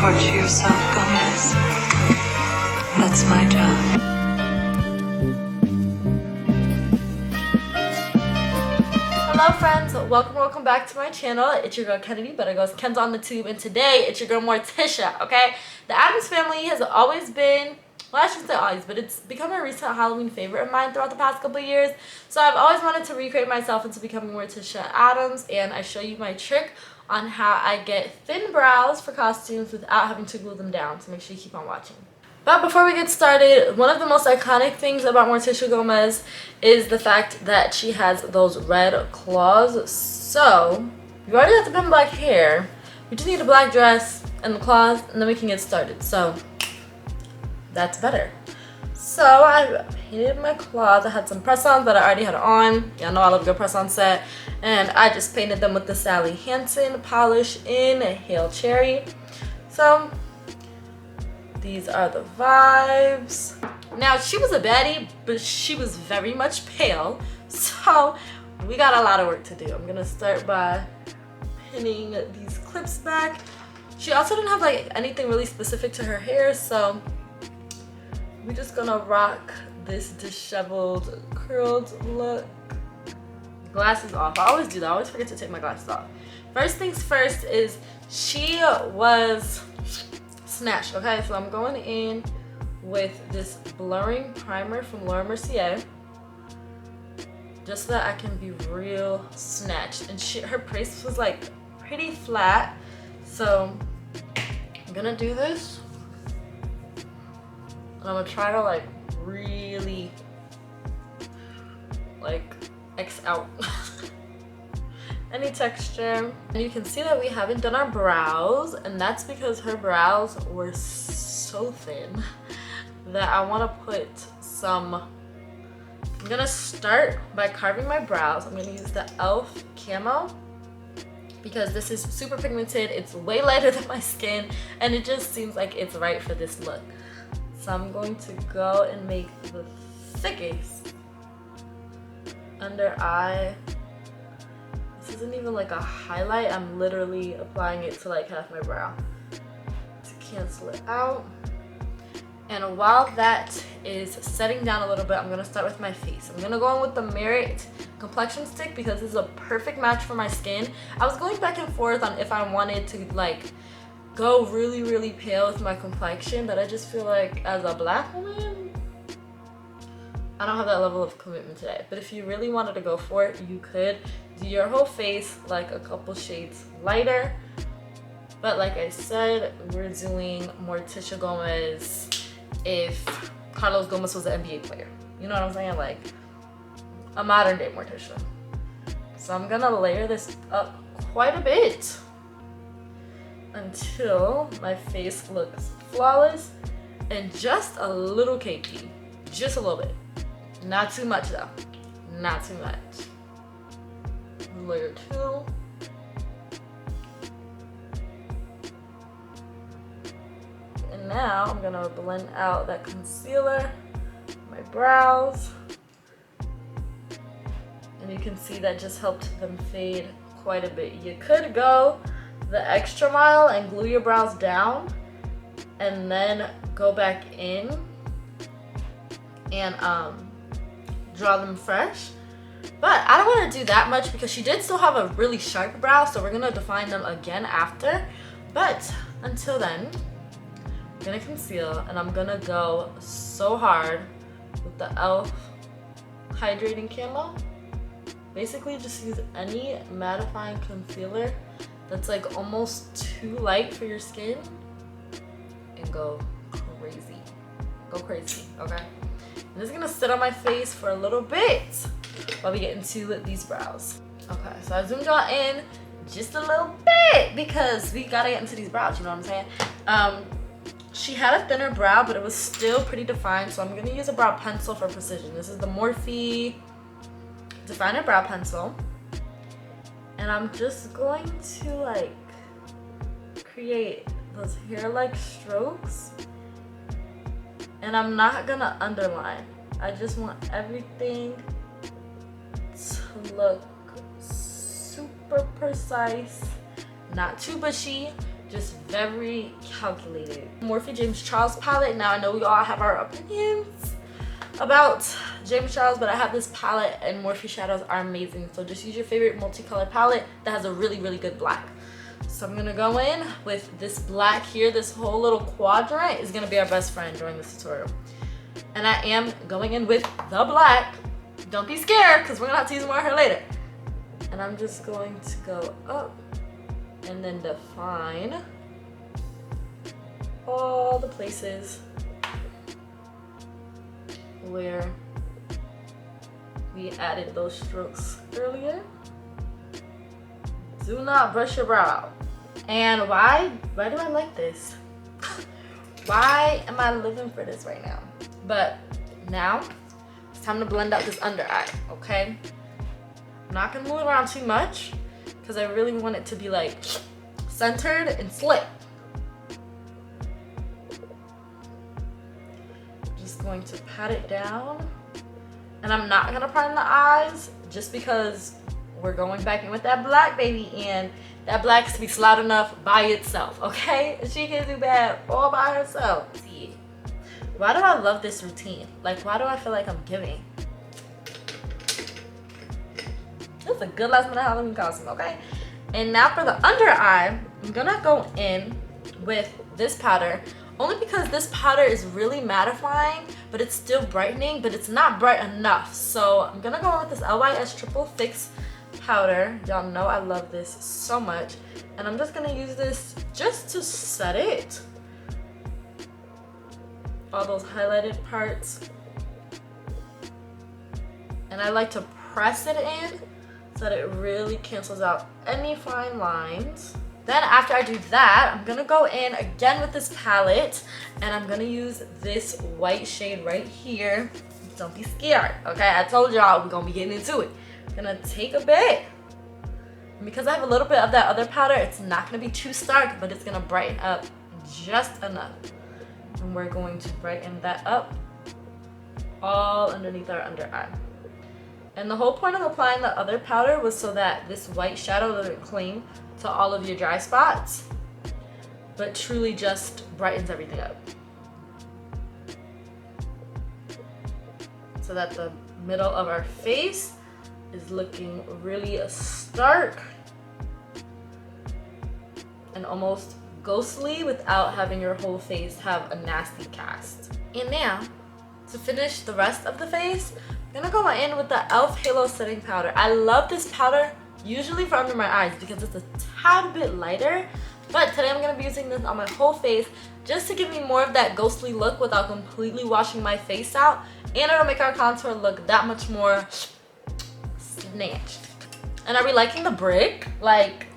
torture yourself, Gomez. That's my job. Hello friends, welcome back to my channel. It's your girl Kennedy, but it goes KENNZO on the tube, and today it's your girl Morticia, okay? The Addams family has always been, well, I shouldn't say always, but it's become a recent Halloween favorite of mine throughout the past couple of years. So I've always wanted to recreate myself into becoming Morticia Addams, and I show you my trick on how I get thin brows for costumes without having to glue them down, so make sure you keep on watching. But before we get started, one of the most iconic things about Morticia Gomez is the fact that she has those red claws. So, you already have the pin black hair. We just need a black dress and the claws, and then we can get started. So, that's better. So, I painted my claws. I had some press-ons that I already had on. Y'all know I love a good press-on set. And I just painted them with the Sally Hansen polish in Hail Cherry. So, these are the vibes. Now, she was a baddie, but she was very much pale. So, we got a lot of work to do. I'm gonna start by pinning these clips back. She also didn't have like anything really specific to her hair, so we're just gonna rock this disheveled, curled look. Glasses off. I always do that. I always forget to take my glasses off. First things first is she was snatched, okay? So I'm going in with this blurring primer from Mercer just so that I can be real snatched. And her face was like pretty flat, so I'm gonna do this and I'm gonna try to like really like X out any texture. And you can see that we haven't done our brows, and that's because her brows were so thin that I want to put some. I'm gonna start by carving my brows. I'm gonna use the e.l.f. camo because this is super pigmented, it's way lighter than my skin, and it just seems like it's right for this look. So I'm going to go and make the thickest under eye. This isn't even like a highlight, I'm literally applying it to like half my brow to cancel it out. And while that is setting down a little bit, I'm gonna start with my face. I'm gonna go in with the Merit complexion stick because this is a perfect match for my skin. I was going back and forth on if I wanted to like go really pale with my complexion, but I just feel like as a black woman, I don't have that level of commitment today. But if you really wanted to go for it, you could do your whole face like a couple shades lighter. But like I said, we're doing Morticia Gomez if Carlos Gomez was an NBA player. You know what I'm saying? Like a modern day Morticia. So I'm gonna layer this up quite a bit until my face looks flawless and just a little cakey. Just a little bit. Not too much though. Not too much. Layer 2. And now I'm gonna blend out that concealer, my brows. And you can see that just helped them fade quite a bit. You could go the extra mile and glue your brows down and then go back in and draw them fresh, but I don't want to do that much because she did still have a really sharp brow, so we're gonna define them again after. But until then, I'm gonna conceal and I'm gonna go so hard with the e.l.f. hydrating camo. Basically just use any mattifying concealer that's like almost too light for your skin and go crazy, okay? I'm just gonna sit on my face for a little bit while we get into these brows. Okay, so I zoomed y'all in just a little bit because we gotta get into these brows, you know what I'm saying? She had a thinner brow, but it was still pretty defined, so I'm gonna use a brow pencil for precision. This is the Morphe Definer Brow Pencil. And I'm just going to like create those hair-like strokes. And I'm not gonna underline. I just want everything to look super precise, not too bushy, Just very calculated. Morphe James Charles palette. Now I know we all have our opinions about James Charles, but I have this palette and Morphe shadows are amazing. So just use your favorite multicolor palette that has a really, really good black. So I'm gonna go in with this black here. This whole little quadrant is gonna be our best friend during this tutorial. And I am going in with the black. Don't be scared, because we're gonna have to use more here later. And I'm just going to go up and then define all the places where we added those strokes earlier. Do not brush your brow out. And why do I like this? Why am I living for this right now? But now it's time to blend out this under eye, okay? I'm not gonna move it around too much because I really want it to be like centered and slick. Just going to pat it down. And I'm not gonna prime the eyes just because we're going back in with that black, baby, and that black to be loud enough by itself, okay? She can do bad all by herself. See, why do I love this routine? Like, why do I feel like I'm giving? This is a good last minute Halloween costume, okay? And now for the under eye, I'm gonna go in with this powder, only because this powder is really mattifying, but it's still brightening, but it's not bright enough. So I'm gonna go in with this LYS Triple Fix powder. Y'all know I love this so much. And I'm just gonna use this just to set it. All those highlighted parts. And I like to press it in so that it really cancels out any fine lines. Then after I do that, I'm gonna go in again with this palette and I'm gonna use this white shade right here. Don't be scared, okay? I told y'all we're gonna be getting into it. I'm gonna take a bit. And because I have a little bit of that other powder, it's not gonna be too stark, but it's gonna brighten up just enough. And we're going to brighten that up all underneath our under eye. And the whole point of applying the other powder was so that this white shadow doesn't cling to all of your dry spots, but truly just brightens everything up. So that the middle of our face is looking really stark and almost ghostly without having your whole face have a nasty cast. And now, to finish the rest of the face, I'm gonna go in with the e.l.f. Halo Setting Powder. I love this powder usually for under my eyes because it's a tad bit lighter, but today I'm gonna be using this on my whole face just to give me more of that ghostly look without completely washing my face out, and it'll make our contour look that much more snatched. And are we liking the brick? Like,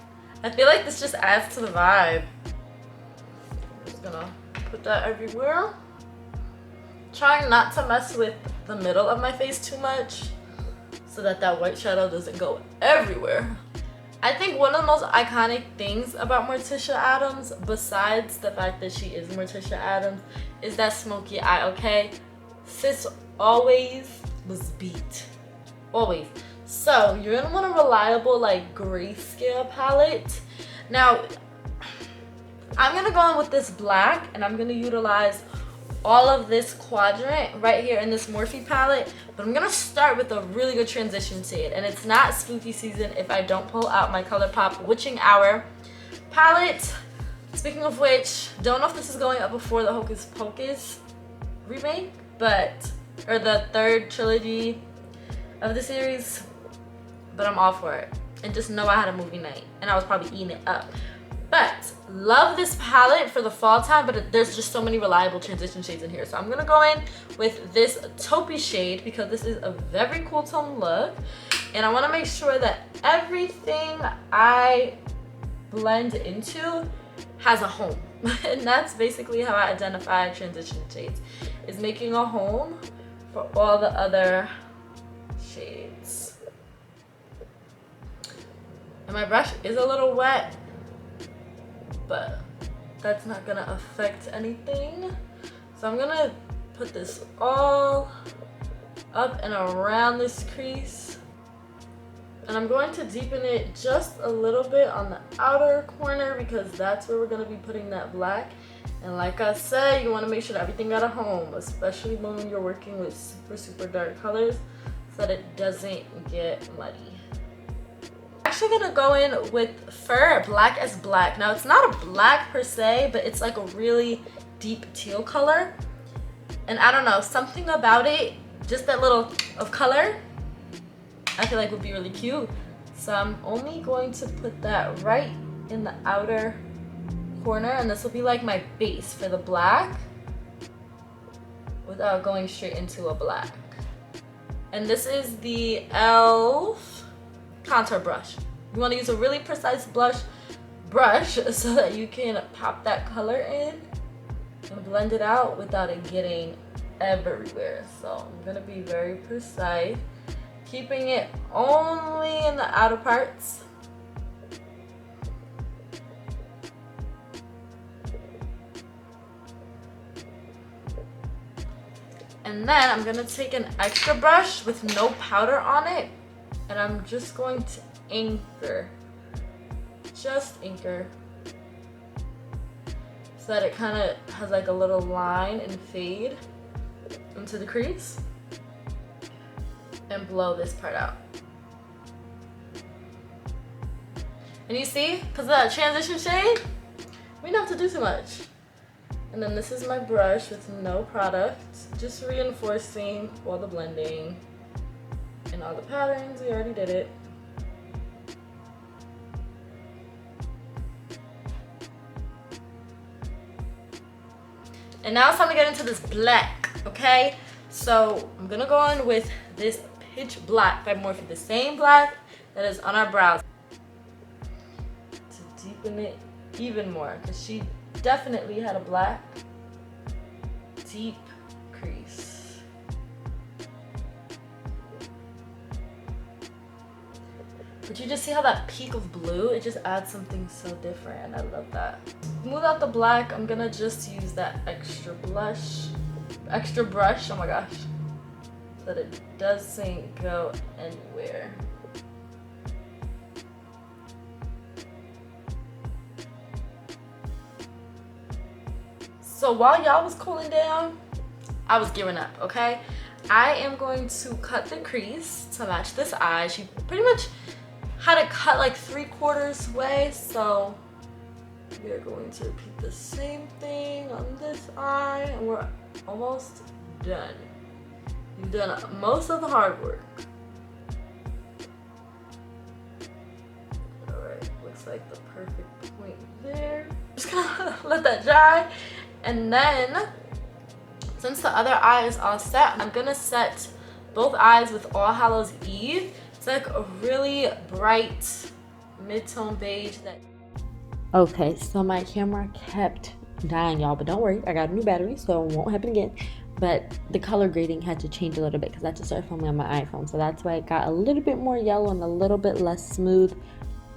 I feel like this just adds to the vibe. I'm just gonna put that everywhere. Trying not to mess with the middle of my face too much so that that white shadow doesn't go everywhere. I think one of the most iconic things about Morticia Addams, besides the fact that she is Morticia Addams, is that smoky eye, okay? Sis always was beat. Always. So you're gonna want a reliable like grayscale palette. Now, I'm gonna go in with this black and I'm gonna utilize all of this quadrant right here in this Morphe palette, but I'm gonna start with a really good transition shade, and it's not spooky season if I don't pull out my ColourPop Witching Hour palette. Speaking of which, don't know if this is going up before the Hocus Pocus remake, or the third trilogy of the series, but I'm all for it. And just know I had a movie night and I was probably eating it up. But love this palette for the fall time, but there's just so many reliable transition shades in here. So I'm gonna go in with this taupey shade because this is a very cool tone look. And I wanna make sure that everything I blend into has a home. And that's basically how I identify transition shades, is making a home for all the other shades. And my brush is a little wet, but that's not gonna affect anything. So I'm gonna put this all up and around this crease. And I'm going to deepen it just a little bit on the outer corner because that's where we're going to be putting that black. And like I said, you want to make sure that everything got a home, especially when you're working with super dark colors, so that it doesn't get muddy. I'm actually going to go in with Fur Black as Black. Now it's not a black per se, but it's like a really deep teal color. And I don't know, something about it, just that little of color, I feel like would be really cute. So I'm only going to put that right in the outer corner, and this will be like my base for the black without going straight into a black. And this is the e.l.f. contour brush. You want to use a really precise brush so that you can pop that color in and blend it out without it getting everywhere. So I'm gonna be very precise, keeping it only in the outer parts. And then I'm gonna take an extra brush with no powder on it, and I'm just going to anchor, just anchor, so that it kind of has like a little line and fade into the crease, and blow this part out. And you see, because of that transition shade, we don't have to do too much. And then this is my brush with no product, just reinforcing all the blending and all the patterns. We already did it. And now it's time to get into this black, okay? So I'm gonna go in with this Pitch Black by Morphe, the same black that is on our brows, to deepen it even more, because she definitely had a black deep crease. But you just see how that peak of blue, it just adds something so different, and I love that. Smooth out the black, I'm gonna just use that extra brush, oh my gosh, so that it doesn't go anywhere. So while y'all was cooling down, I was gearing up, okay? I am going to cut the crease to match this eye. She pretty much had it cut like 3/4 way, so we are going to repeat the same thing on this eye, and we're almost done. You've done most of the hard work. All right, looks like the perfect point there. Just gonna let that dry. And then, since the other eye is all set, I'm gonna set both eyes with All Hallows Eve. It's like a really bright mid-tone beige that... Okay, so my camera kept dying, y'all, but don't worry, I got a new battery, so it won't happen again. But the color grading had to change a little bit because I had to start filming on my iPhone, so that's why it got a little bit more yellow and a little bit less smooth.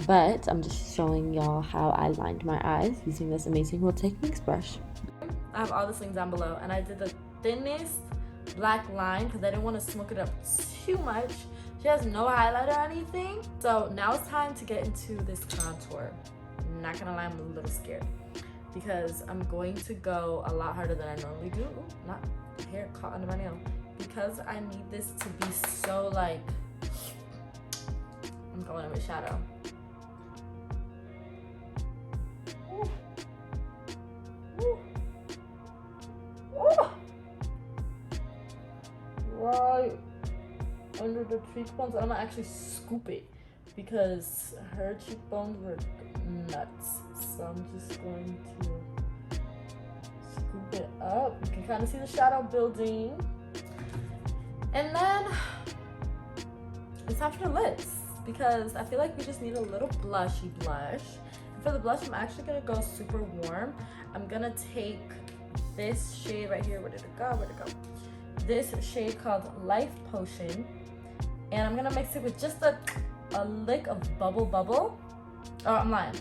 But I'm just showing y'all how I lined my eyes using this amazing Real Techniques brush. I have all this linked down below, and I did the thinnest black line because I didn't want to smoke it up too much. She has no highlighter or anything. So now it's time to get into this contour. I'm not gonna lie, I'm a little scared because I'm going to go a lot harder than I normally do. Ooh, not hair caught under my nail. Because I need this to be so like, I'm going in with shadow. Ooh. Ooh. Ooh. Right under the cheekbones. I'm gonna actually scoop it because her cheekbones were nuts. So I'm just going to scoop it up. You can kind of see the shadow building. And then it's time for the lips because I feel like we just need a little blushy blush. And for the blush, I'm actually gonna go super warm. I'm gonna take this shade right here. Where did it go? Where'd it go? This shade called Life Potion. And I'm gonna mix it with just a lick of Bubble. Oh, I'm lying.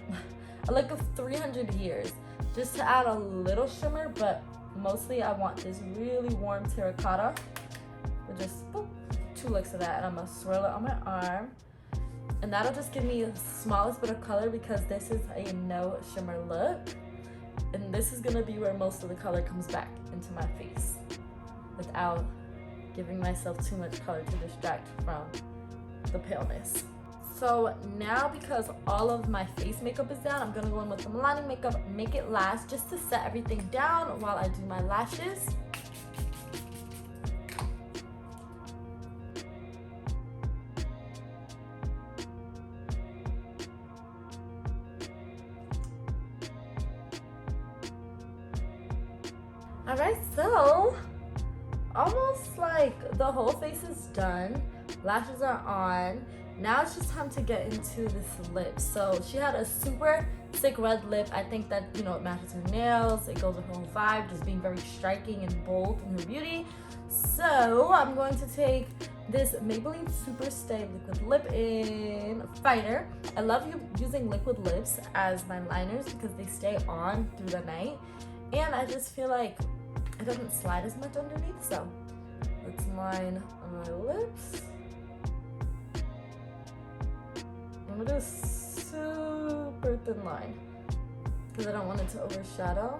A lick of 300 Years. Just to add a little shimmer, but mostly I want this really warm terracotta. With just boop, 2 licks of that, and I'm gonna swirl it on my arm. And that'll just give me the smallest bit of color because this is a no shimmer look. And this is gonna be where most of the color comes back into my face without giving myself too much color to distract from the paleness. So now, because all of my face makeup is down, I'm gonna go in with the Milani makeup, make it last, just to set everything down while I do my lashes. Alright, so almost like the whole face is done. Lashes are on. Now it's just time to get into this lip. So she had a super sick red lip. I think that, you know, it matches her nails. It goes with her whole vibe, just being very striking and bold in her beauty. So I'm going to take this Maybelline Superstay Liquid Lip in Fighter. I love using liquid lips as my liners because they stay on through the night. And I just feel like it doesn't slide as much underneath. So let's line my lips. I'm gonna do a super thin line because I don't want it to overshadow.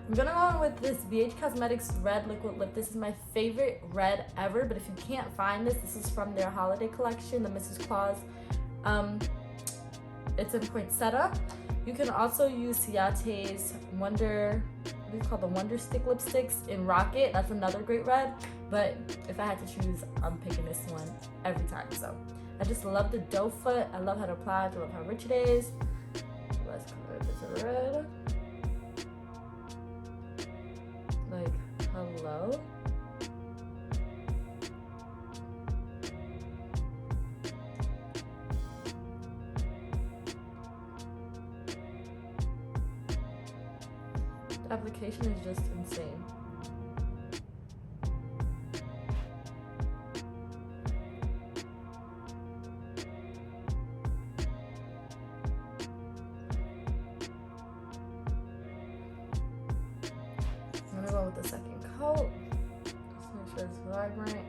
I'm gonna go in with this BH Cosmetics red liquid lip. This is my favorite red ever, but if you can't find this is from their holiday collection, the Mrs. Claus. It's in poinsettia. You can also use Ciate's what do you call the Wonder Stick lipsticks in Rocket. That's another great red. But if I had to choose, I'm picking this one every time. So I just love the doe foot. I love how it applies. I love how rich it is. Let's convert this to red. Like, hello. The application is just insane. I'm gonna go with the second coat. Just make sure it's vibrant.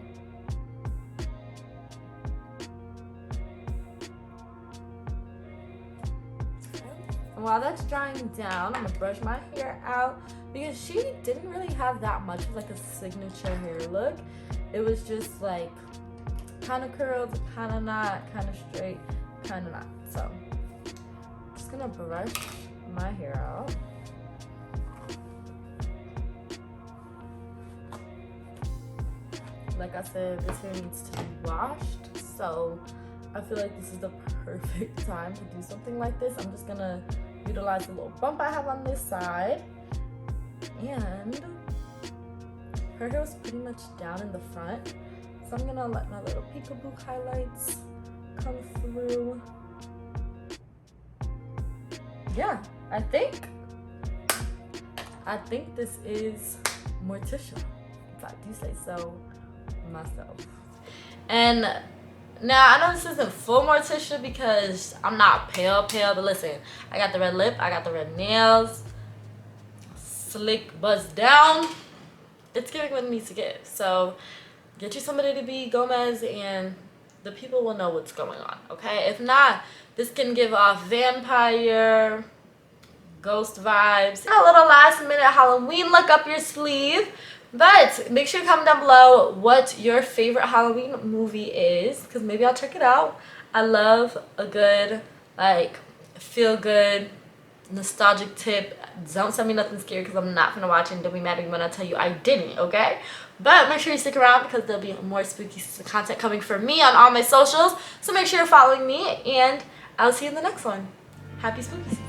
And while that's drying down, I'm gonna brush my hair out because she didn't really have that much of like a signature hair look. It was just like kind of curled, kind of not, kind of straight, kind of not. So I'm just gonna brush my hair out. Like I said, this hair needs to be washed, so I feel like this is the perfect time to do something like this. I'm just gonna utilize the little bump I have on this side, and her hair was pretty much down in the front, so I'm gonna let my little peekaboo highlights come through. Yeah, I think this is Morticia, if I do say so myself. And now I know this isn't full Morticia because I'm not pale, but listen, I got the red lip, I got the red nails, slick buzzed down. It's giving what it needs to give. So get you somebody to be Gomez and the people will know what's going on, okay? If not, this can give off vampire, ghost vibes. A little last minute Halloween look up your sleeve. But make sure to comment down below what your favorite Halloween movie is, because maybe I'll check it out. I love a good, like, feel good, nostalgic tip. Don't send me nothing scary because I'm not gonna watch it and don't be mad at me when I tell you I didn't, okay? But make sure you stick around because there'll be more spooky content coming from me on all my socials. So make sure you're following me and I'll see you in the next one. Happy spooky season.